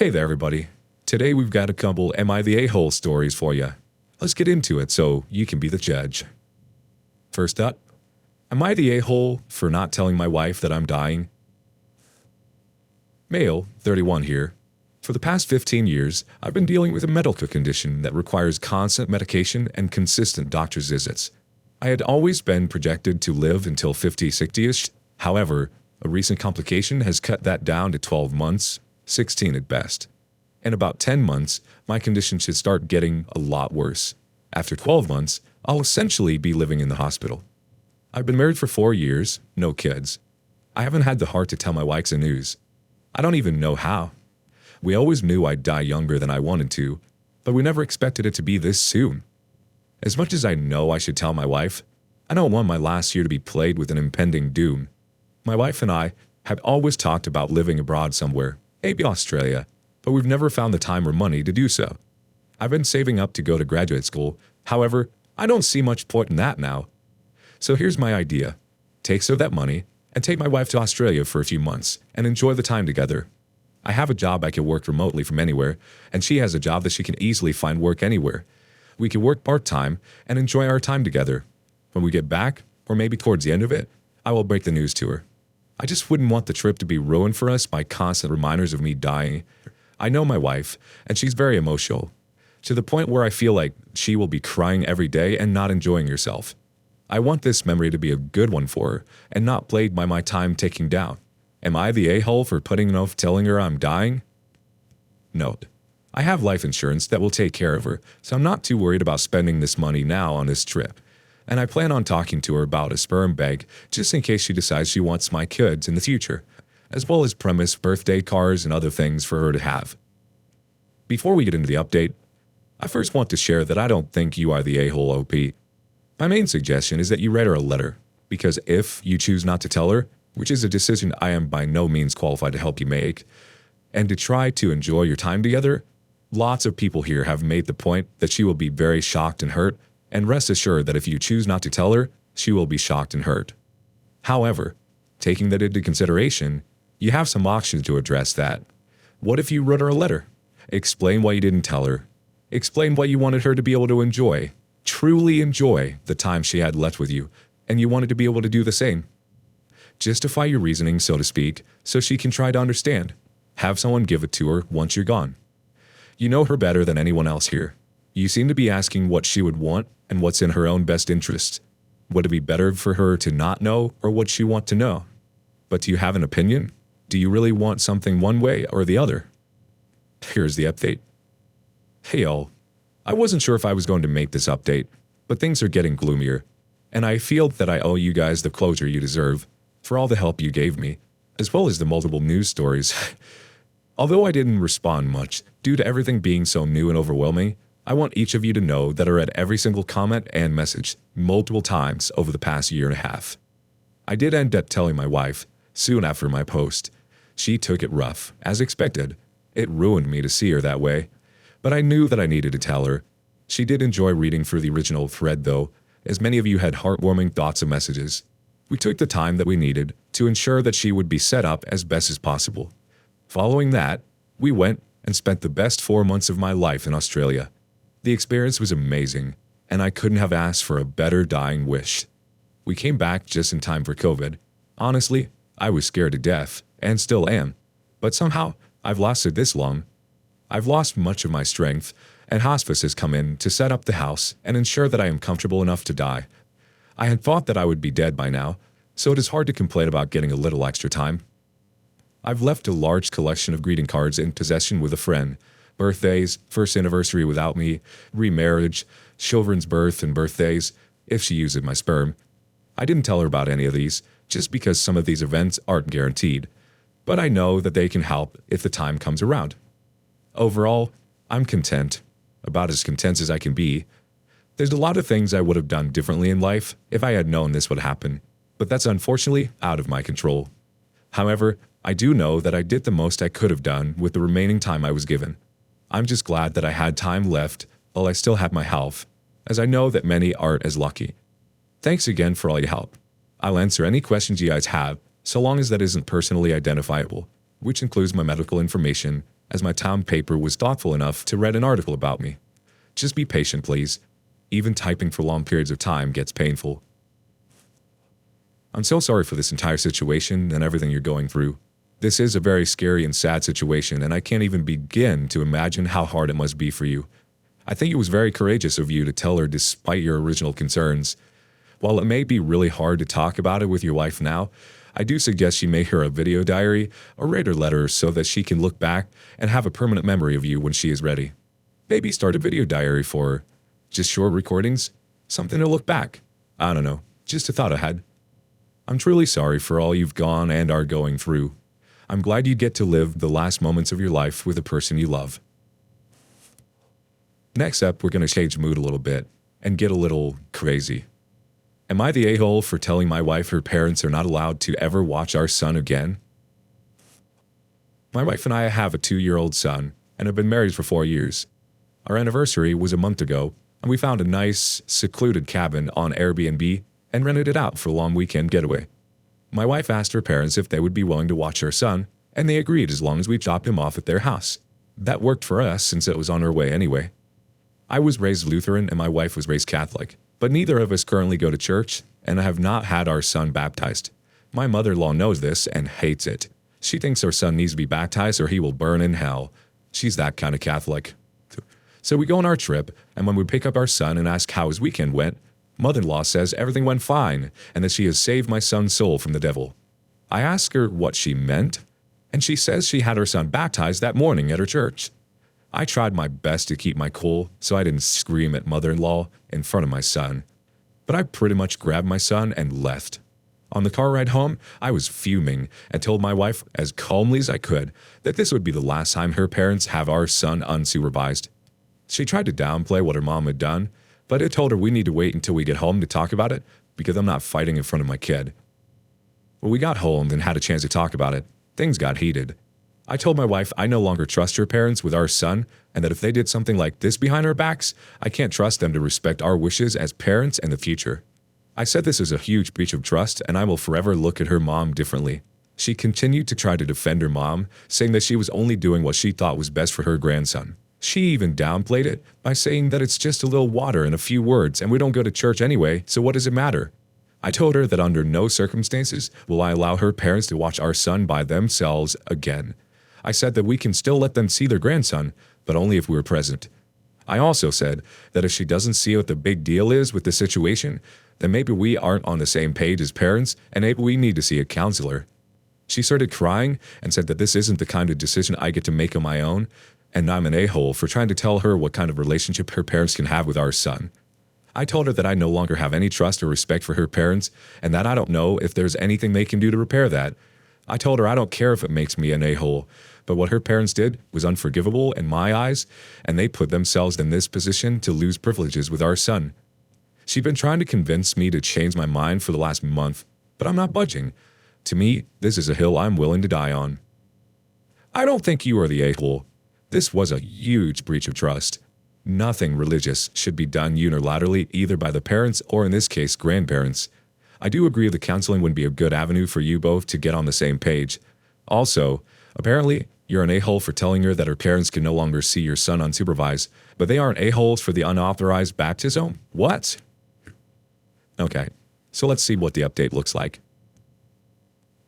Hey there, everybody. Today we've got a couple Am I the A-hole stories for you. Let's get into it so you can be the judge. First up, am I the a-hole for not telling my wife that I'm dying? Male, 31 here. For the past 15 years, I've been dealing with a medical condition that requires constant medication and consistent doctor's visits. I had always been projected to live until 50, 60-ish. However, a recent complication has cut that down to 12 months, 16 at best. In about 10 months, my condition should start getting a lot worse. After 12 months, I'll essentially be living in the hospital. I've been married for 4 years, no kids. I haven't had the heart to tell my wife the news. I don't even know how. We always knew I'd die younger than I wanted to, but we never expected it to be this soon. As much as I know I should tell my wife, I don't want my last year to be plagued with an impending doom. My wife and I had always talked about living abroad somewhere, maybe Australia, but we've never found the time or money to do so. I've been saving up to go to graduate school. However, I don't see much point in that now. So here's my idea. Take some of that money and take my wife to Australia for a few months and enjoy the time together. I have a job I can work remotely from anywhere, and she has a job that she can easily find work anywhere. We can work part-time and enjoy our time together. When we get back, or maybe towards the end of it, I will break the news to her. I just wouldn't want the trip to be ruined for us by constant reminders of me dying. I know my wife, and she's very emotional, to the point where I feel like she will be crying every day and not enjoying herself. I want this memory to be a good one for her, and not plagued by my time ticking down. Am I the a-hole for putting off telling her I'm dying? Note, I have life insurance that will take care of her, so I'm not too worried about spending this money now on this trip. And I plan on talking to her about a sperm bank just in case she decides she wants my kids in the future, as well as premise birthday cards and other things for her to have. Before we get into the update, I first want to share that I don't think you are the a-hole OP. My main suggestion is that you write her a letter, because if you choose not to tell her, which is a decision I am by no means qualified to help you make, and to try to enjoy your time together, lots of people here have made the point that she will be very shocked and hurt, and rest assured that if you choose not to tell her, she will be shocked and hurt. However, taking that into consideration, you have some options to address that. What if you wrote her a letter? Explain why you didn't tell her. Explain why you wanted her to be able to enjoy, truly enjoy, the time she had left with you, and you wanted to be able to do the same. Justify your reasoning, so to speak, so she can try to understand. Have someone give it to her once you're gone. You know her better than anyone else here. You seem to be asking what she would want and what's in her own best interest. Would it be better for her to not know, or would she want to know? But do you have an opinion? Do you really want something one way or the other? Here's the update. Hey y'all, I wasn't sure if I was going to make this update, but things are getting gloomier, and I feel that I owe you guys the closure you deserve for all the help you gave me, as well as the multiple news stories. Although I didn't respond much, due to everything being so new and overwhelming, I want each of you to know that I read every single comment and message multiple times over the past year and a half. I did end up telling my wife soon after my post. She took it rough, as expected. It ruined me to see her that way, but I knew that I needed to tell her. She did enjoy reading through the original thread though, as many of you had heartwarming thoughts and messages. We took the time that we needed to ensure that she would be set up as best as possible. Following that, we went and spent the best 4 months of my life in Australia. The experience was amazing, and I couldn't have asked for a better dying wish. We came back just in time for COVID. Honestly, I was scared to death, and still am. But somehow, I've lasted this long. I've lost much of my strength, and hospice has come in to set up the house and ensure that I am comfortable enough to die. I had thought that I would be dead by now, so it is hard to complain about getting a little extra time. I've left a large collection of greeting cards in possession with a friend. Birthdays, first anniversary without me, remarriage, children's birth and birthdays, if she uses my sperm. I didn't tell her about any of these, just because some of these events aren't guaranteed, but I know that they can help if the time comes around. Overall, I'm content, about as content as I can be. There's a lot of things I would have done differently in life if I had known this would happen, but that's unfortunately out of my control. However, I do know that I did the most I could have done with the remaining time I was given. I'm just glad that I had time left while I still had my health, as I know that many aren't as lucky. Thanks again for all your help. I'll answer any questions you guys have, so long as that isn't personally identifiable, which includes my medical information as my town paper was thoughtful enough to read an article about me. Just be patient, please. Even typing for long periods of time gets painful. I'm so sorry for this entire situation and everything you're going through. This is a very scary and sad situation, and I can't even begin to imagine how hard it must be for you. I think it was very courageous of you to tell her despite your original concerns. While it may be really hard to talk about it with your wife now, I do suggest you make her a video diary or write her letters so that she can look back and have a permanent memory of you when she is ready. Maybe start a video diary for her. Just short recordings, something to look back. I don't know, just a thought I had. I'm truly sorry for all you've gone and are going through. I'm glad you get to live the last moments of your life with the person you love. Next up, we're going to change mood a little bit and get a little crazy. Am I the a-hole for telling my wife her parents are not allowed to ever watch our son again? My wife and I have a 2-year-old son and have been married for 4 years. Our anniversary was a month ago, and we found a nice, secluded cabin on Airbnb and rented it out for a long weekend getaway. My wife asked her parents if they would be willing to watch our son, and they agreed as long as we dropped him off at their house. That worked for us since it was on our way anyway. I was raised Lutheran and my wife was raised Catholic, but neither of us currently go to church, and I have not had our son baptized. My mother-in-law knows this and hates it. She thinks our son needs to be baptized or he will burn in hell. She's that kind of Catholic. So we go on our trip, and when we pick up our son and ask how his weekend went, mother-in-law says everything went fine and that she has saved my son's soul from the devil. I ask her what she meant, and she says she had her son baptized that morning at her church. I tried my best to keep my cool so I didn't scream at mother-in-law in front of my son, but I pretty much grabbed my son and left. On the car ride home, I was fuming and told my wife as calmly as I could that this would be the last time her parents have our son unsupervised. She tried to downplay what her mom had done, but I told her we need to wait until we get home to talk about it because I'm not fighting in front of my kid. When we got home and had a chance to talk about it, things got heated. I told my wife I no longer trust her parents with our son, and that if they did something like this behind our backs, I can't trust them to respect our wishes as parents and the future. I said this is a huge breach of trust, and I will forever look at her mom differently. She continued to try to defend her mom, saying that she was only doing what she thought was best for her grandson. She even downplayed it by saying that it's just a little water and a few words, and we don't go to church anyway, so what does it matter? I told her that under no circumstances will I allow her parents to watch our son by themselves again. I said that we can still let them see their grandson, but only if we were present. I also said that if she doesn't see what the big deal is with the situation, then maybe we aren't on the same page as parents, and maybe we need to see a counselor. She started crying and said that this isn't the kind of decision I get to make on my own, and I'm an a-hole for trying to tell her what kind of relationship her parents can have with our son. I told her that I no longer have any trust or respect for her parents, and that I don't know if there's anything they can do to repair that. I told her I don't care if it makes me an a-hole, but what her parents did was unforgivable in my eyes, and they put themselves in this position to lose privileges with our son. She'd been trying to convince me to change my mind for the last month, but I'm not budging. To me, this is a hill I'm willing to die on. I don't think you are the a-hole. This was a huge breach of trust. Nothing religious should be done unilaterally either by the parents or in this case grandparents. I do agree that counseling would be a good avenue for you both to get on the same page. Also, apparently, you're an a-hole for telling her that her parents can no longer see your son unsupervised, but they aren't a-holes for the unauthorized baptism? What? Okay, so let's see what the update looks like.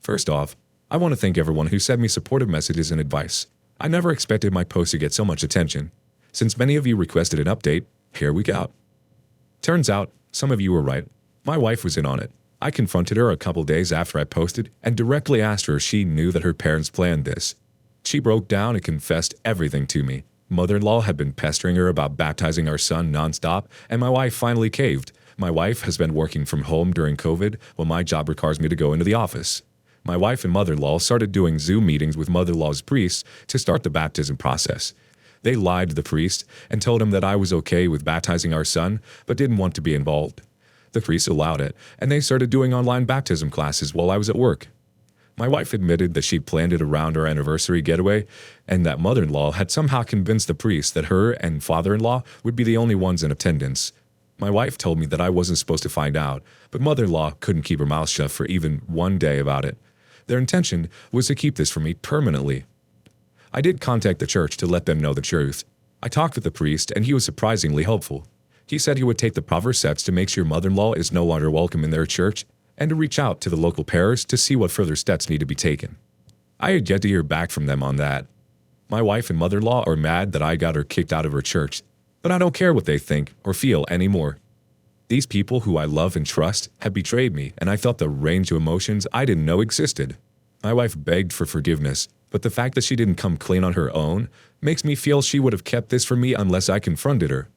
First off, I want to thank everyone who sent me supportive messages and advice. I never expected my post to get so much attention. Since many of you requested an update, here we go. Turns out, some of you were right. My wife was in on it. I confronted her a couple days after I posted and directly asked her if she knew that her parents planned this. She broke down and confessed everything to me. Mother-in-law had been pestering her about baptizing our son nonstop, and my wife finally caved. My wife has been working from home during COVID while my job requires me to go into the office. My wife and mother-in-law started doing Zoom meetings with mother-in-law's priest to start the baptism process. They lied to the priest and told him that I was okay with baptizing our son, but didn't want to be involved. The priest allowed it, and they started doing online baptism classes while I was at work. My wife admitted that she'd planned it around our anniversary getaway, and that mother-in-law had somehow convinced the priest that her and father-in-law would be the only ones in attendance. My wife told me that I wasn't supposed to find out, but mother-in-law couldn't keep her mouth shut for even one day about it. Their intention was to keep this from me permanently. I did contact the church to let them know the truth. I talked with the priest, and he was surprisingly helpful. He said he would take the proper steps to make sure mother-in-law is no longer welcome in their church, and to reach out to the local parish to see what further steps need to be taken. I had yet to hear back from them on that. My wife and mother-in-law are mad that I got her kicked out of her church, but I don't care what they think or feel anymore. These people who I love and trust have betrayed me, and I felt the range of emotions I didn't know existed. My wife begged for forgiveness, but the fact that she didn't come clean on her own makes me feel she would have kept this from me unless I confronted her.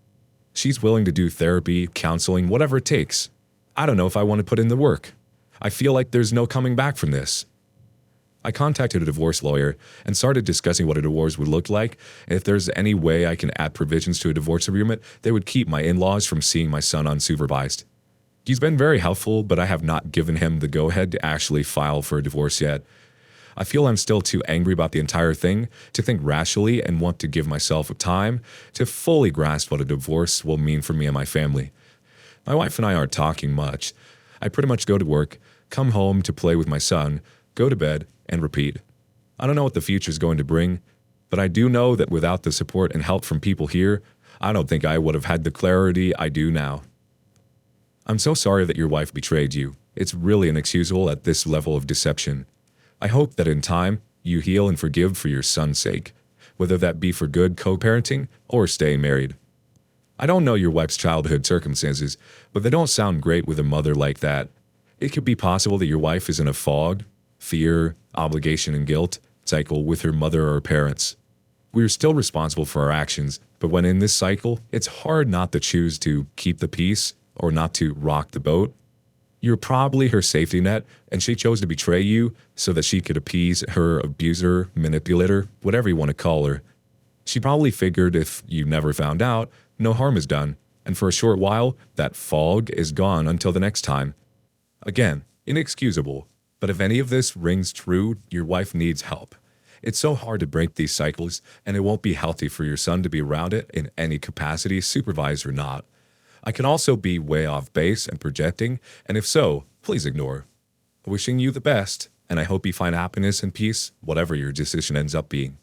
She's willing to do therapy, counseling, whatever it takes. I don't know if I want to put in the work. I feel like there's no coming back from this. I contacted a divorce lawyer and started discussing what a divorce would look like and if there's any way I can add provisions to a divorce agreement that would keep my in-laws from seeing my son unsupervised. He's been very helpful, but I have not given him the go-ahead to actually file for a divorce yet. I feel I'm still too angry about the entire thing to think rationally and want to give myself time to fully grasp what a divorce will mean for me and my family. My wife and I aren't talking much. I pretty much go to work, come home to play with my son, go to bed, and repeat. I don't know what the future is going to bring, but I do know that without the support and help from people here, I don't think I would have had the clarity I do now. I'm so sorry that your wife betrayed you. It's really inexcusable at this level of deception. I hope that in time, you heal and forgive for your son's sake, whether that be for good co-parenting or staying married. I don't know your wife's childhood circumstances, but they don't sound great with a mother like that. It could be possible that your wife is in a fog, fear, obligation, and guilt cycle with her mother or her parents. We're still responsible for our actions, but when in this cycle, it's hard not to choose to keep the peace or not to rock the boat. You're probably her safety net, and she chose to betray you so that she could appease her abuser, manipulator, whatever you want to call her. She probably figured if you never found out, no harm is done, and for a short while, that fog is gone until the next time. Again, inexcusable, but if any of this rings true, your wife needs help. It's so hard to break these cycles, and it won't be healthy for your son to be around it in any capacity, supervised or not. I can also be way off base and projecting, and if so, please ignore. Wishing you the best, and I hope you find happiness and peace, whatever your decision ends up being.